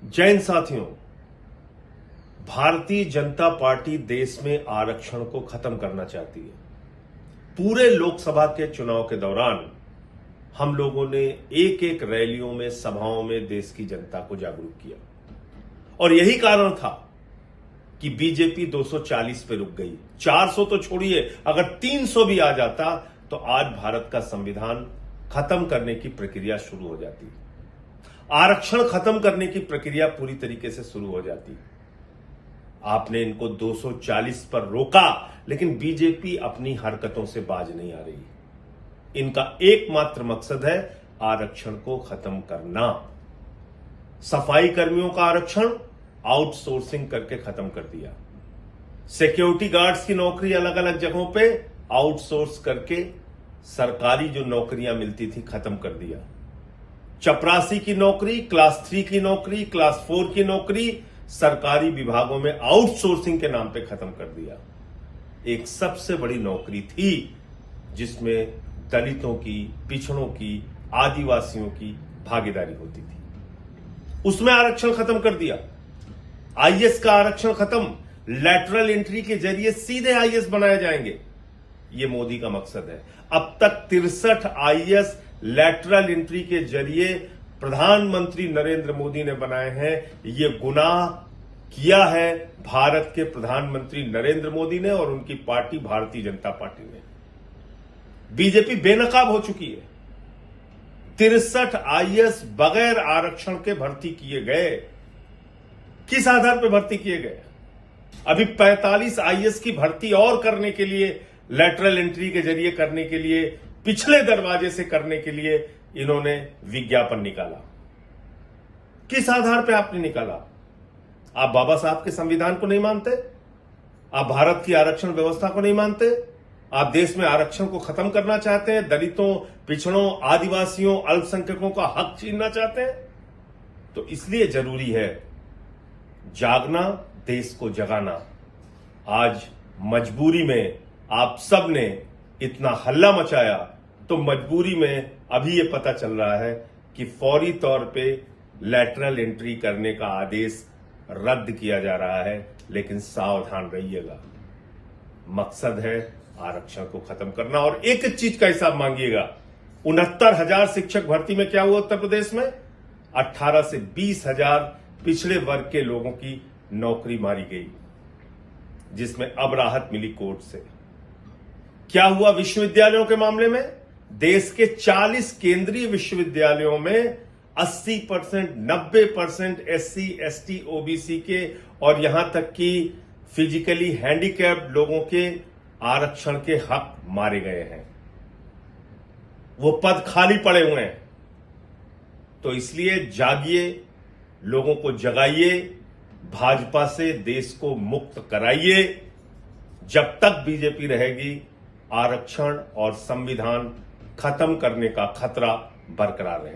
जैन साथियों, भारतीय जनता पार्टी देश में आरक्षण को खत्म करना चाहती है। पूरे लोकसभा के चुनाव के दौरान हम लोगों ने एक एक रैलियों में, सभाओं में देश की जनता को जागरूक किया और यही कारण था कि बीजेपी 240 पे रुक गई। 400 तो छोड़िए, अगर 300 भी आ जाता तो आज भारत का संविधान खत्म करने की प्रक्रिया शुरू हो जाती, आरक्षण खत्म करने की प्रक्रिया पूरी तरीके से शुरू हो जाती। आपने इनको 240 पर रोका, लेकिन बीजेपी अपनी हरकतों से बाज नहीं आ रही। इनका एकमात्र मकसद है आरक्षण को खत्म करना। सफाई कर्मियों का आरक्षण आउटसोर्सिंग करके खत्म कर दिया। सिक्योरिटी गार्ड्स की नौकरी अलग अलग जगहों पे आउटसोर्स करके सरकारी जो नौकरियां मिलती थी खत्म कर दिया। चपरासी की नौकरी, क्लास 3 की नौकरी, क्लास 4 की नौकरी सरकारी विभागों में आउटसोर्सिंग के नाम पे खत्म कर दिया। एक सबसे बड़ी नौकरी थी जिसमें दलितों की, पिछड़ों की, आदिवासियों की भागीदारी होती थी, उसमें आरक्षण खत्म कर दिया। आईएएस का आरक्षण खत्म, लैटरल एंट्री के जरिए सीधे आईएएस बनाए जाएंगे, ये मोदी का मकसद है। अब तक 63 आईएएस लैटरल एंट्री के जरिए प्रधानमंत्री नरेंद्र मोदी ने बनाए हैं। ये गुनाह किया है भारत के प्रधानमंत्री नरेंद्र मोदी ने और उनकी पार्टी भारतीय जनता पार्टी ने। बीजेपी बेनकाब हो चुकी है। 63 आईएएस बगैर आरक्षण के भर्ती किए गए। किस आधार पर भर्ती किए गए? अभी 45 आईएएस की भर्ती और करने के लिए, लैटरल एंट्री के जरिए करने के लिए, पिछले दरवाजे से करने के लिए इन्होंने विज्ञापन निकाला। किस आधार पर आपने निकाला? आप बाबा साहब के संविधान को नहीं मानते? आप भारत की आरक्षण व्यवस्था को नहीं मानते? आप देश में आरक्षण को खत्म करना चाहते हैं? दलितों, पिछड़ों, आदिवासियों, अल्पसंख्यकों का हक छीनना चाहते हैं? तो इसलिए जरूरी है जागना, देश को जगाना। आज मजबूरी में आप सब ने इतना हल्ला मचाया, तो मजबूरी में अभी ये पता चल रहा है कि फौरी तौर पे लैटरल एंट्री करने का आदेश रद्द किया जा रहा है। लेकिन सावधान रहिएगा, मकसद है आरक्षण को खत्म करना। और एक चीज का हिसाब मांगिएगा, 69,000 शिक्षक भर्ती में क्या हुआ उत्तर प्रदेश में? 18 से 20,000 पिछड़े वर्ग के लोगों की नौकरी मारी गई, जिसमें अब राहत मिली कोर्ट से। क्या हुआ विश्वविद्यालयों के मामले में? देश के 40 केंद्रीय विश्वविद्यालयों में 80%, 90% एससी, एसटी, ओबीसी के और यहां तक कि फिजिकली हैंडीकैप्ड लोगों के आरक्षण के हक मारे गए हैं। वो पद खाली पड़े हुए हैं। तो इसलिए जागिए, लोगों को जगाइए, भाजपा से देश को मुक्त कराइए। जब तक बीजेपी रहेगी, आरक्षण और संविधान खत्म करने का खतरा बरकरार रहेगा।